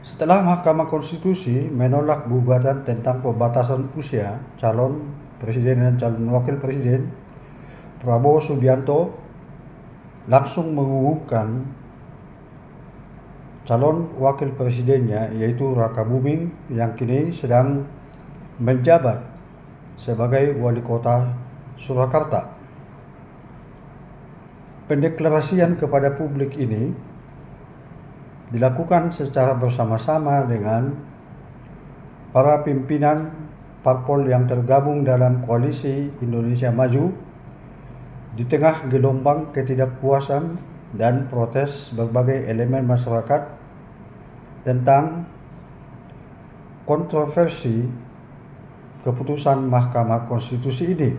Setelah Mahkamah Konstitusi menolak gugatan tentang pembatasan usia calon presiden dan calon wakil presiden, Prabowo Subianto langsung mengumumkan calon wakil presidennya, yaitu Raka Buming, yang kini sedang menjabat sebagai wali kota Surakarta. Pendeklarasian kepada publik ini dilakukan secara bersama-sama dengan para pimpinan parpol yang tergabung dalam koalisi Indonesia Maju di tengah gelombang ketidakpuasan dan protes berbagai elemen masyarakat tentang kontroversi keputusan Mahkamah Konstitusi ini.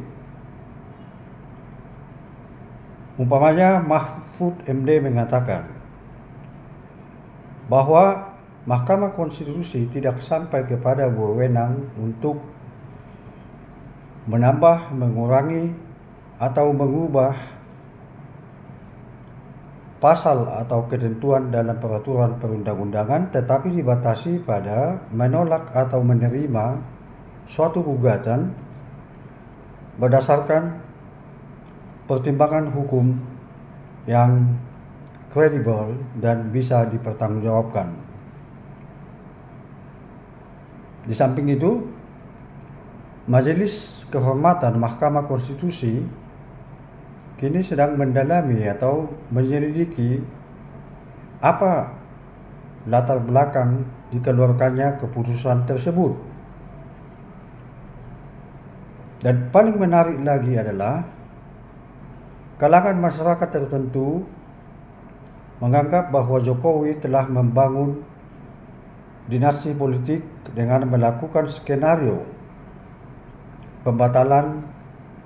Umpamanya Mahfud MD mengatakan bahwa Mahkamah Konstitusi tidak sampai kepada wewenang untuk menambah, mengurangi, atau mengubah pasal atau ketentuan dalam peraturan perundang-undangan, tetapi dibatasi pada menolak atau menerima suatu gugatan berdasarkan pertimbangan hukum yang kredibel dan bisa dipertanggungjawabkan. Di samping itu, Majelis Kehormatan Mahkamah Konstitusi kini sedang mendalami atau menyelidiki apa latar belakang dikeluarkannya keputusan tersebut. Dan paling menarik lagi adalah kalangan masyarakat tertentu menganggap bahwa Jokowi telah membangun dinasti politik dengan melakukan skenario pembatalan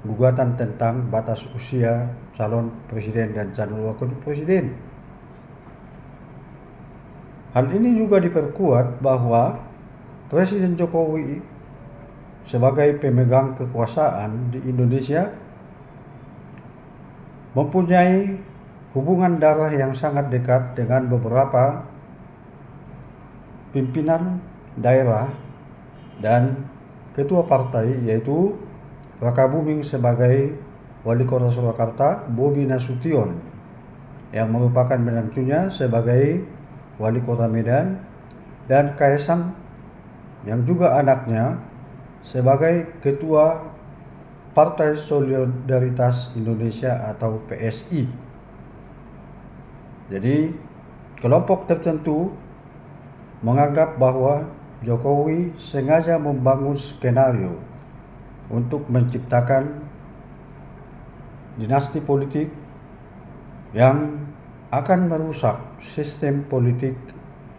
gugatan tentang batas usia calon presiden dan calon wakil presiden. Hal ini juga diperkuat bahwa Presiden Jokowi sebagai pemegang kekuasaan di Indonesia mempunyai hubungan darah yang sangat dekat dengan beberapa pimpinan daerah dan ketua partai, yaitu Raka Buming sebagai wali kota Surakarta, Bobi Nasution yang merupakan menantunya sebagai wali kota Medan, dan Kaisang yang juga anaknya sebagai ketua Partai Solidaritas Indonesia atau PSI. Jadi kelompok tertentu menganggap bahwa Jokowi sengaja membangun skenario untuk menciptakan dinasti politik yang akan merusak sistem politik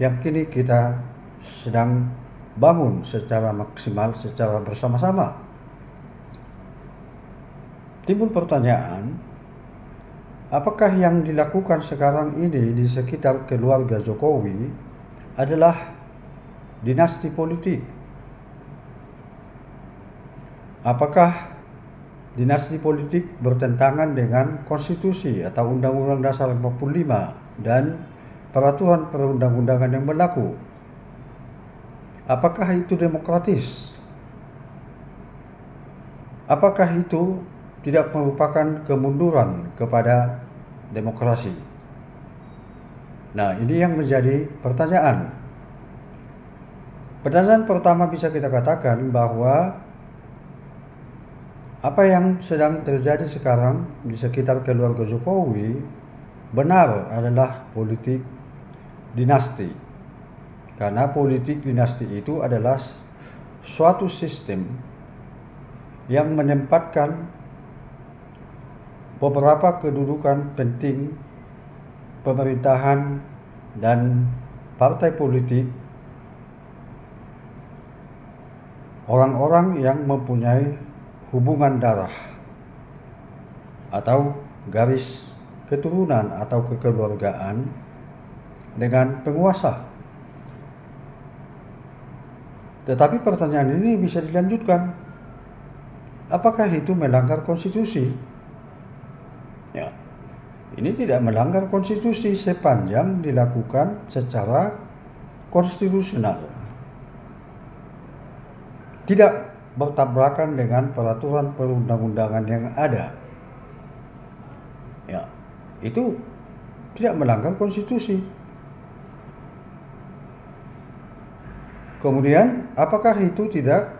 yang kini kita sedang bangun secara maksimal, secara bersama-sama. Timbul pertanyaan, apakah yang dilakukan sekarang ini di sekitar keluarga Jokowi adalah dinasti politik? Apakah dinasti politik bertentangan dengan konstitusi atau Undang-Undang Dasar 45 dan peraturan perundang-undangan yang berlaku? Apakah itu demokratis? Apakah itu tidak merupakan kemunduran kepada demokrasi? Nah, ini yang menjadi pertanyaan. Pertanyaan pertama bisa kita katakan bahwa apa yang sedang terjadi sekarang di sekitar keluarga Jokowi benar adalah politik dinasti. Karena politik dinasti itu adalah suatu sistem yang menempatkan beberapa kedudukan penting pemerintahan dan partai politik orang-orang yang mempunyai hubungan darah atau garis keturunan atau kekeluargaan dengan penguasa. Tetapi pertanyaan ini bisa dilanjutkan, apakah itu melanggar konstitusi? Ya, ini tidak melanggar konstitusi sepanjang dilakukan secara konstitusional, tidak bertabrakan dengan peraturan perundang-undangan yang ada. Ya, itu tidak melanggar konstitusi. Kemudian, apakah itu tidak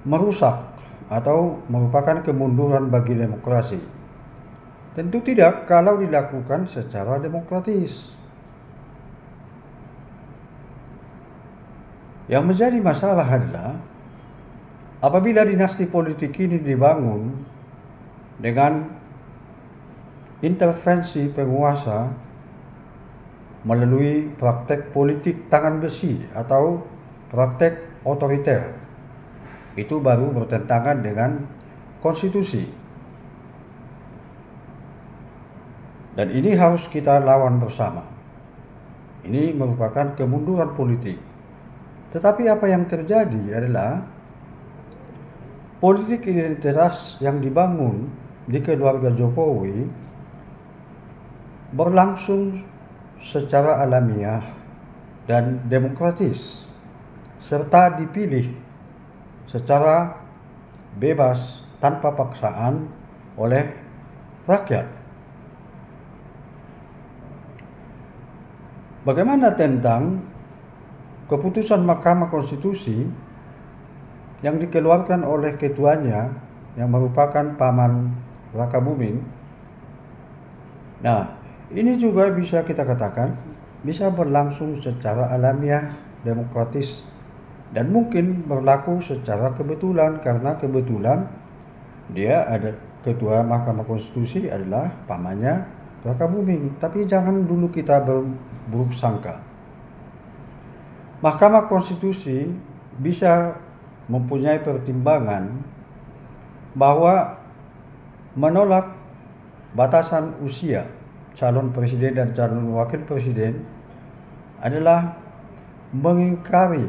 merusak atau merupakan kemunduran bagi demokrasi? Tentu tidak kalau dilakukan secara demokratis. Yang menjadi masalah adalah apabila dinasti politik ini dibangun dengan intervensi penguasa melalui praktek politik tangan besi atau praktek otoriter, itu baru bertentangan dengan konstitusi. Dan ini harus kita lawan bersama. Ini merupakan kemunduran politik. Tetapi apa yang terjadi adalah politik identitas yang dibangun di keluarga Jokowi berlangsung secara alamiah dan demokratis, serta dipilih secara bebas tanpa paksaan oleh rakyat. Bagaimana tentang keputusan Mahkamah Konstitusi yang dikeluarkan oleh ketuanya yang merupakan paman Raka Buming? Nah, ini juga bisa kita katakan bisa berlangsung secara alamiah, demokratis, dan mungkin berlaku secara kebetulan karena kebetulan dia ada ketua Mahkamah Konstitusi adalah pamannya Raka Buming. Tapi jangan dulu kita berburuk sangka. Mahkamah Konstitusi bisa mempunyai pertimbangan bahwa menolak batasan usia calon presiden dan calon wakil presiden adalah mengingkari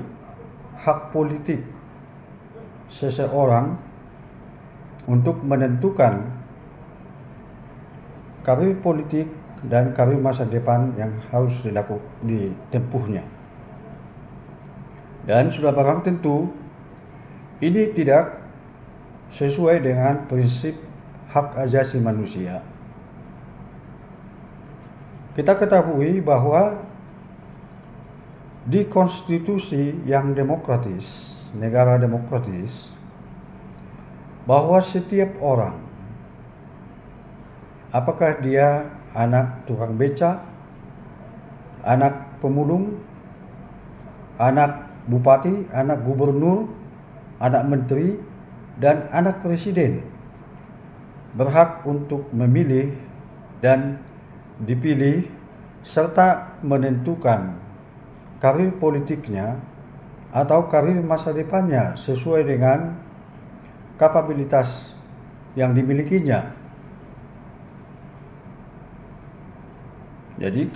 hak politik seseorang untuk menentukan karir politik dan karir masa depan yang harus ditempuhnya. Dan sudah barang tentu ini tidak sesuai dengan prinsip hak asasi manusia. Kita ketahui bahwa di konstitusi yang demokratis, negara demokratis, bahwa setiap orang, apakah dia anak tukang beca, anak pemulung, anak bupati, anak gubernur, anak menteri, dan anak presiden, berhak untuk memilih dan dipilih serta menentukan karir politiknya atau karir masa depannya sesuai dengan kapabilitas yang dimilikinya. Jadi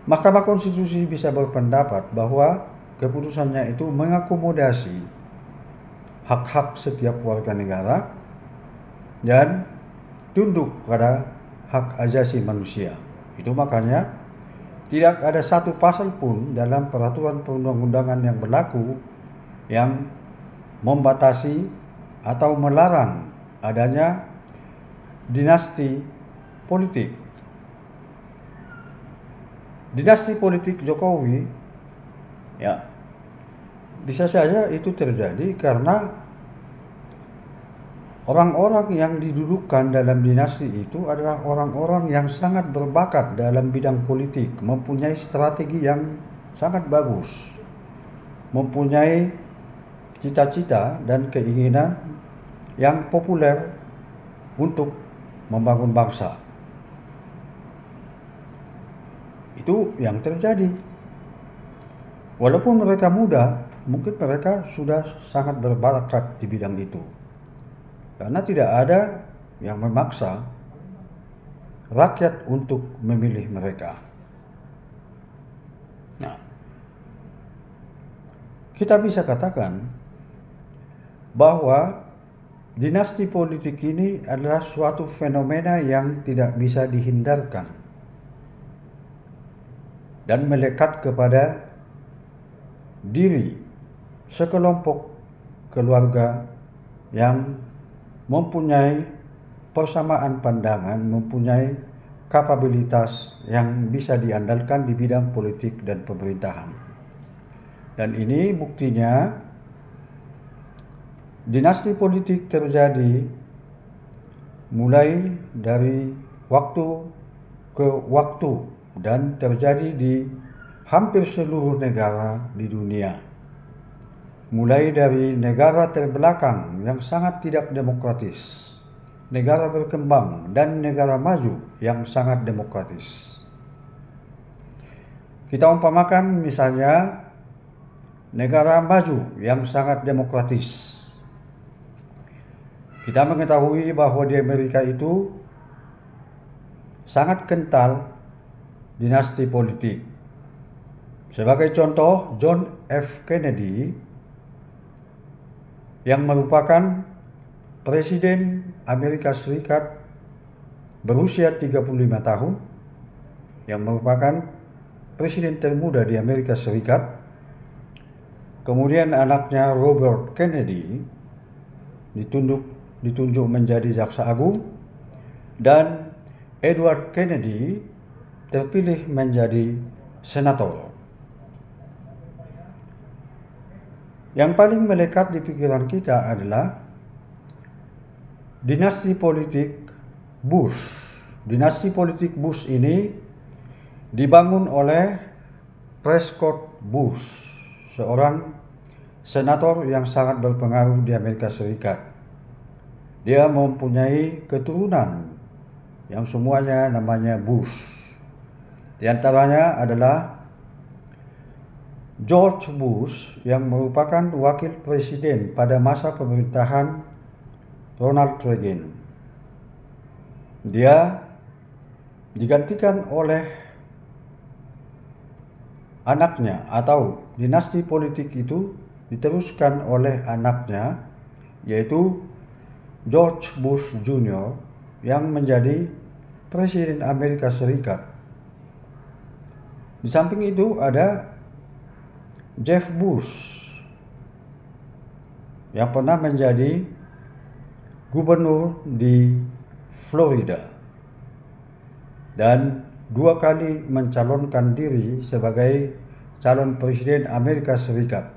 Mahkamah Konstitusi bisa berpendapat bahwa keputusannya itu mengakomodasi hak-hak setiap warga negara dan tunduk pada hak asasi manusia. Itu makanya tidak ada satu pasal pun dalam peraturan perundang-undangan yang berlaku yang membatasi atau melarang adanya dinasti politik. Dinasti politik Jokowi, ya, bisa saja itu terjadi karena orang-orang yang didudukkan dalam dinasti itu adalah orang-orang yang sangat berbakat dalam bidang politik, mempunyai strategi yang sangat bagus, mempunyai cita-cita dan keinginan yang populer untuk membangun bangsa. Itu yang terjadi. Walaupun mereka muda, mungkin mereka sudah sangat berbakat di bidang itu. Karena tidak ada yang memaksa rakyat untuk memilih mereka. Nah, kita bisa katakan bahwa dinasti politik ini adalah suatu fenomena yang tidak bisa dihindarkan. dan melekat kepada diri sekelompok keluarga yang mempunyai persamaan pandangan, mempunyai kapabilitas yang bisa diandalkan di bidang politik dan pemerintahan. Dan ini buktinya dinasti politik terjadi mulai dari waktu ke waktu dan terjadi di hampir seluruh negara di dunia. Mulai dari negara terbelakang yang sangat tidak demokratis, negara berkembang, dan negara maju yang sangat demokratis. Kita umpamakan misalnya negara maju yang sangat demokratis. Kita mengetahui bahwa di Amerika itu sangat kental dinasti politik. Sebagai contoh, John F. Kennedy yang merupakan Presiden Amerika Serikat berusia 35 tahun, yang merupakan presiden termuda di Amerika Serikat. Kemudian anaknya Robert Kennedy ditunjuk menjadi jaksa agung, dan Edward Kennedy terpilih menjadi senator. Yang paling melekat di pikiran kita adalah dinasti politik Bush. Dinasti politik Bush ini dibangun oleh Prescott Bush, seorang senator yang sangat berpengaruh di Amerika Serikat. Dia mempunyai keturunan yang semuanya namanya Bush. Di antaranya adalah George Bush yang merupakan wakil presiden pada masa pemerintahan Ronald Reagan. Dia digantikan oleh anaknya, atau dinasti politik itu diteruskan oleh anaknya, yaitu George Bush Jr. yang menjadi Presiden Amerika Serikat. Di samping itu ada Jeff Bush yang pernah menjadi gubernur di Florida dan 2 kali mencalonkan diri sebagai calon Presiden Amerika Serikat.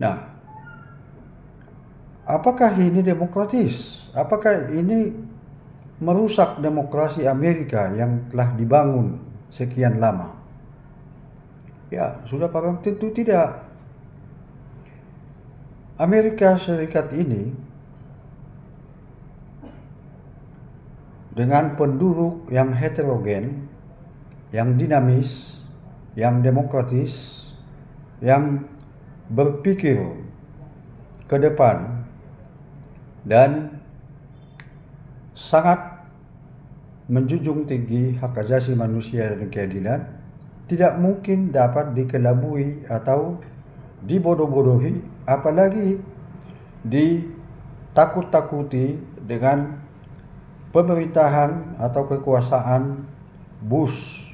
Nah, apakah ini demokratis? Apakah ini merusak demokrasi Amerika yang telah dibangun sekian lama? Ya, sudah barang tentu tidak. Amerika Serikat ini dengan penduduk yang heterogen, yang dinamis, yang demokratis, yang berpikir ke depan, dan sangat menjunjung tinggi hak asasi manusia dan keadilan, tidak mungkin dapat dikelabui atau dibodoh-bodohi, apalagi ditakut-takuti dengan pemerintahan atau kekuasaan Bush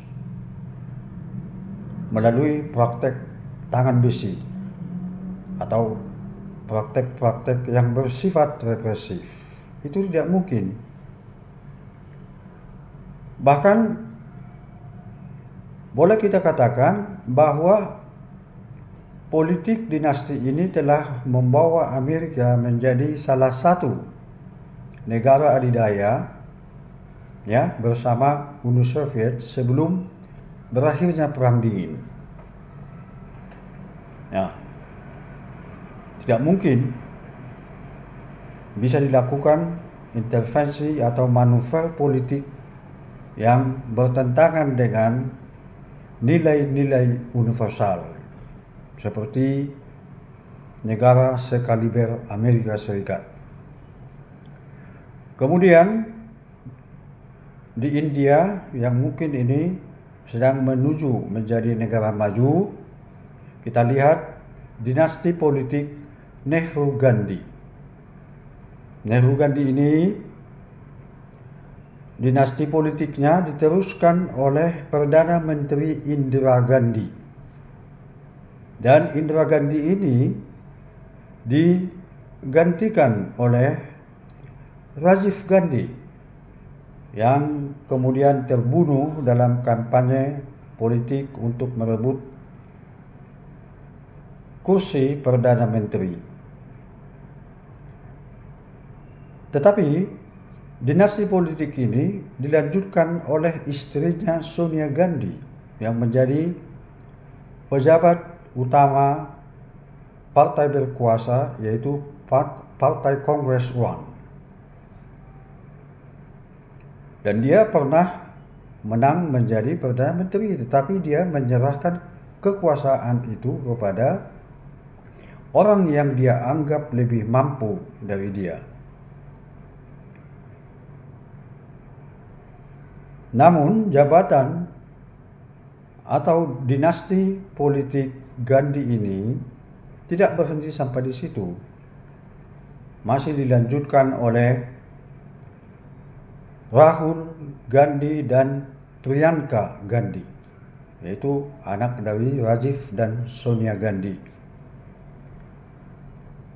melalui praktek tangan besi atau praktek-praktek yang bersifat represif. Itu tidak mungkin. Bahkan boleh kita katakan bahwa politik dinasti ini telah membawa Amerika menjadi salah satu negara adidaya ya bersama Uni Soviet sebelum berakhirnya Perang Dingin. Ya, tidak mungkin bisa dilakukan intervensi atau manuver politik yang bertentangan dengan nilai-nilai universal seperti negara sekaliber Amerika Serikat. Kemudian di India yang mungkin ini sedang menuju menjadi negara maju, kita lihat dinasti politik Nehru Gandhi. Nehru Gandhi ini dinasti politiknya diteruskan oleh Perdana Menteri Indira Gandhi. Dan Indira Gandhi ini digantikan oleh Rajiv Gandhi yang kemudian terbunuh dalam kampanye politik untuk merebut kursi Perdana Menteri. Tetapi dinasti politik ini dilanjutkan oleh istrinya Sonia Gandhi yang menjadi pejabat utama partai berkuasa, yaitu Partai Kongres One. Dan dia pernah menang menjadi Perdana Menteri, tetapi dia menyerahkan kekuasaan itu kepada orang yang dia anggap lebih mampu dari dia. Namun jabatan atau dinasti politik Gandhi ini tidak berhenti sampai di situ. Masih dilanjutkan oleh Rahul Gandhi dan Priyanka Gandhi, yaitu anak dari Rajiv dan Sonia Gandhi.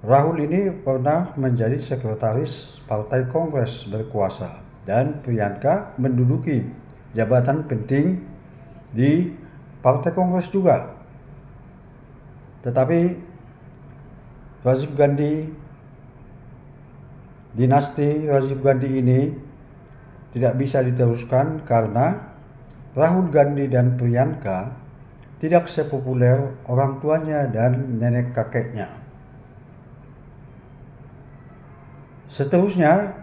Rahul ini pernah menjadi sekretaris Partai Kongres berkuasa dan Priyanka menduduki jabatan penting di Partai Kongres juga. Tetapi Rajiv Gandhi, dinasti Rajiv Gandhi ini tidak bisa diteruskan karena Rahul Gandhi dan Priyanka tidak sepopuler orang tuanya dan nenek kakeknya. Seterusnya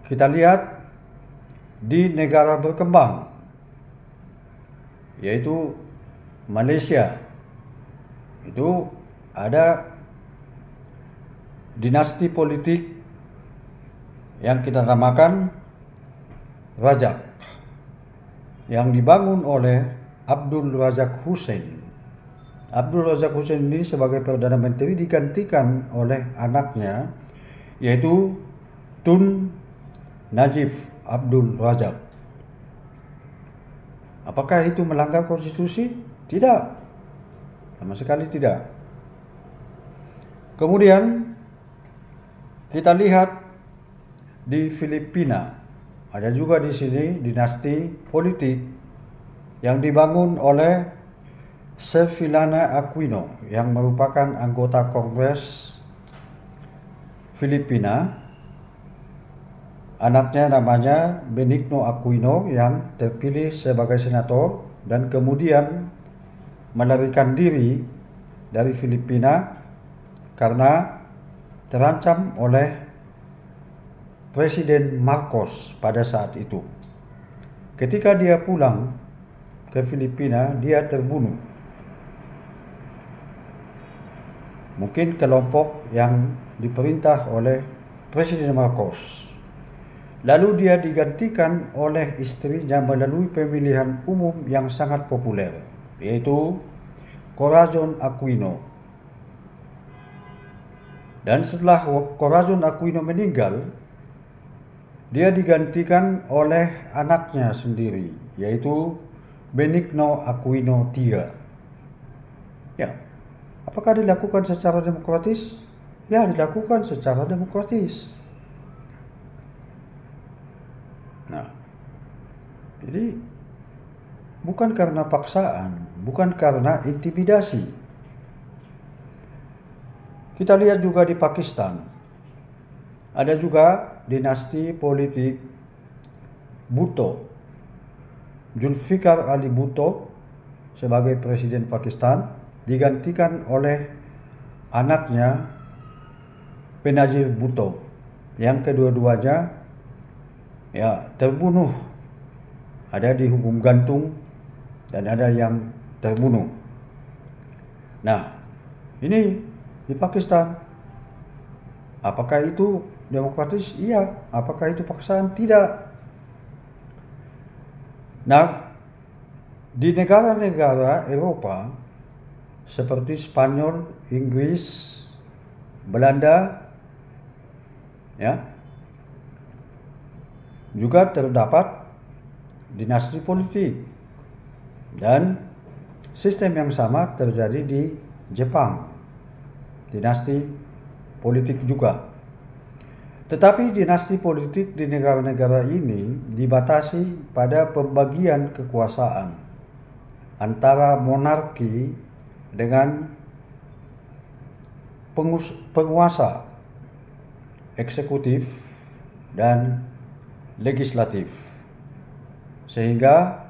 kita lihat di negara berkembang, yaitu Malaysia. Itu ada dinasti politik yang kita namakan Rajak, yang dibangun oleh Abdul Razak Hussain. Abdul Razak Hussain ini sebagai Perdana Menteri digantikan oleh anaknya, yaitu Tun Najib Abdul Razak. Apakah itu melanggar konstitusi? Tidak, sama sekali tidak. Kemudian kita lihat di Filipina, ada juga di sini dinasti politik yang dibangun oleh Sevillana Aquino yang merupakan anggota Kongres Filipina. Anaknya namanya Benigno Aquino yang terpilih sebagai senator dan kemudian melarikan diri dari Filipina karena terancam oleh Presiden Marcos pada saat itu. Ketika dia pulang ke Filipina, dia terbunuh. Mungkin kelompok yang diperintah oleh Presiden Marcos. Lalu dia digantikan oleh istrinya melalui pemilihan umum yang sangat populer, yaitu Corazon Aquino. Dan setelah Corazon Aquino meninggal, dia digantikan oleh anaknya sendiri, yaitu Benigno Aquino III. Ya, apakah dilakukan secara demokratis? Ya, dilakukan secara demokratis. Nah, jadi bukan karena paksaan, bukan karena intimidasi. Kita lihat juga di Pakistan. Ada juga dinasti politik Bhutto. Zulfikar Ali Bhutto sebagai presiden Pakistan digantikan oleh anaknya Benazir Bhutto, yang kedua-duanya terbunuh. Ada dihukum gantung dan ada yang terbunuh. Nah, ini di Pakistan. Apakah itu demokratis? Iya. Apakah itu paksaan? Tidak. Nah, di negara-negara Eropa seperti Spanyol, Inggris, Belanda, juga terdapat dinasti politik, dan sistem yang sama terjadi di Jepang, dinasti politik juga. Tetapi dinasti politik di negara-negara ini dibatasi pada pembagian kekuasaan antara monarki dengan penguasa eksekutif dan legislatif, sehingga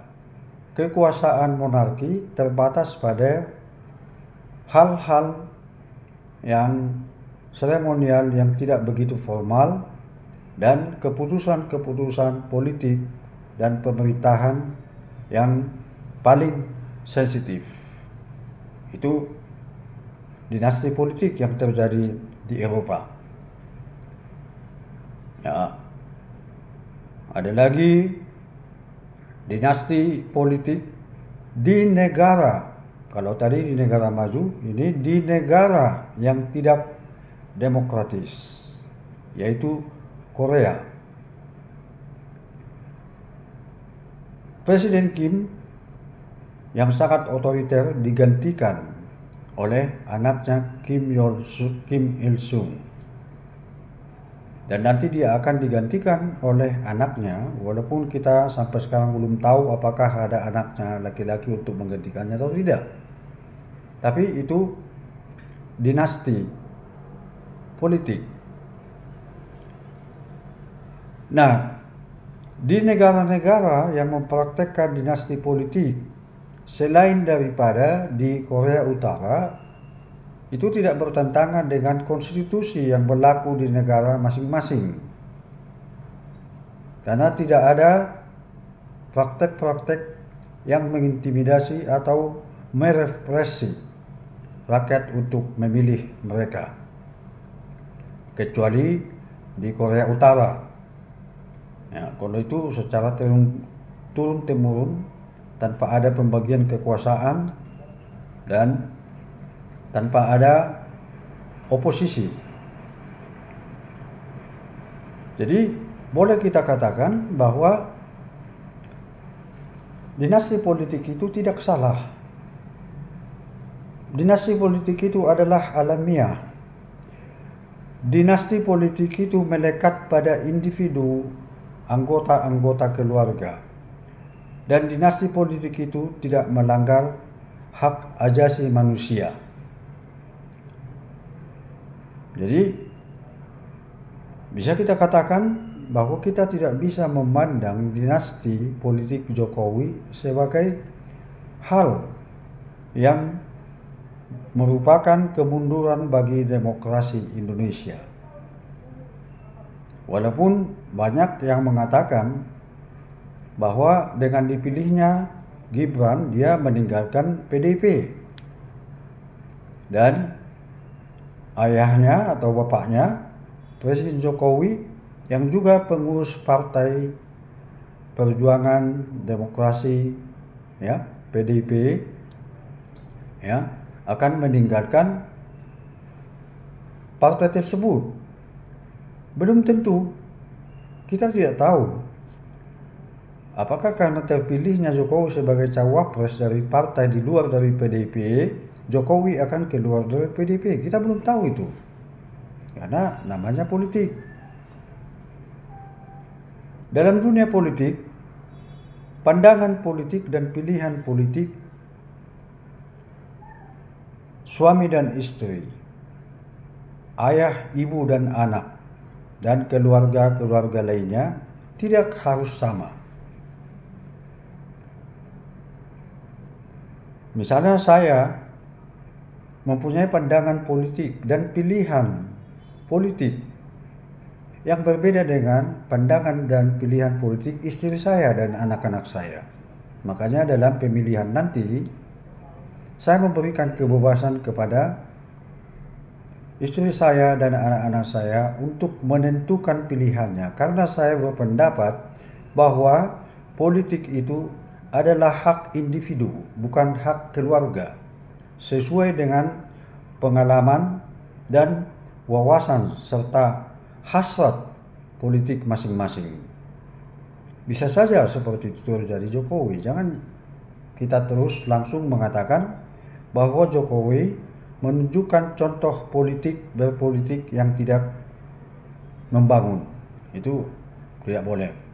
kekuasaan monarki terbatas pada hal-hal yang seremonial yang tidak begitu formal, dan keputusan-keputusan politik dan pemerintahan yang paling sensitif. Itu dinasti politik yang terjadi di Eropa. Ya, ada lagi dinasti politik di negara. Kalau tadi di negara maju, ini di negara yang tidak demokratis, yaitu Korea. Presiden Kim yang sangat otoriter digantikan oleh anaknya Kim Il-sung. Dan nanti dia akan digantikan oleh anaknya, walaupun kita sampai sekarang belum tahu apakah ada anaknya laki-laki untuk menggantikannya atau tidak. Tapi itu dinasti politik. Nah, di negara-negara yang mempraktekkan dinasti politik, selain daripada di Korea Utara, itu tidak bertentangan dengan konstitusi yang berlaku di negara masing-masing. Karena tidak ada praktek-praktek yang mengintimidasi atau merepresi rakyat untuk memilih mereka, kecuali di Korea Utara. Ya, kalau itu secara turun-temurun tanpa ada pembagian kekuasaan dan tanpa ada oposisi. Jadi boleh kita katakan bahwa dinasti politik itu tidak salah. Dinasti politik itu adalah alamiah. Dinasti politik itu melekat pada individu, anggota-anggota keluarga. Dan dinasti politik itu tidak melanggar hak asasi manusia. Jadi bisa kita katakan bahwa kita tidak bisa memandang dinasti politik Jokowi sebagai hal yang merupakan kemunduran bagi demokrasi Indonesia. Walaupun banyak yang mengatakan bahwa dengan dipilihnya Gibran, dia meninggalkan PDIP. Dan ayahnya atau bapaknya, Presiden Jokowi, yang juga pengurus Partai Perjuangan Demokrasi, ya, PDIP, ya, akan meninggalkan partai tersebut. Belum tentu, kita tidak tahu apakah karena terpilihnya Jokowi sebagai cawapres dari partai di luar dari PDIP, Jokowi akan keluar dari PDIP. Kita belum tahu itu, karena namanya politik. Dalam dunia politik, pandangan politik dan pilihan politik suami dan istri, ayah, ibu dan anak, dan keluarga-keluarga lainnya tidak harus sama. Misalnya saya mempunyai pandangan politik dan pilihan politik yang berbeda dengan pandangan dan pilihan politik istri saya dan anak-anak saya. Makanya dalam pemilihan nanti, saya memberikan kebebasan kepada istri saya dan anak-anak saya untuk menentukan pilihannya, karena saya berpendapat bahwa politik itu adalah hak individu, bukan hak keluarga, sesuai dengan pengalaman dan wawasan serta hasrat politik masing-masing. Bisa saja seperti itu terjadi Jokowi. Jangan kita terus langsung mengatakan bahwa Jokowi menunjukkan contoh berpolitik yang tidak membangun. Itu tidak boleh.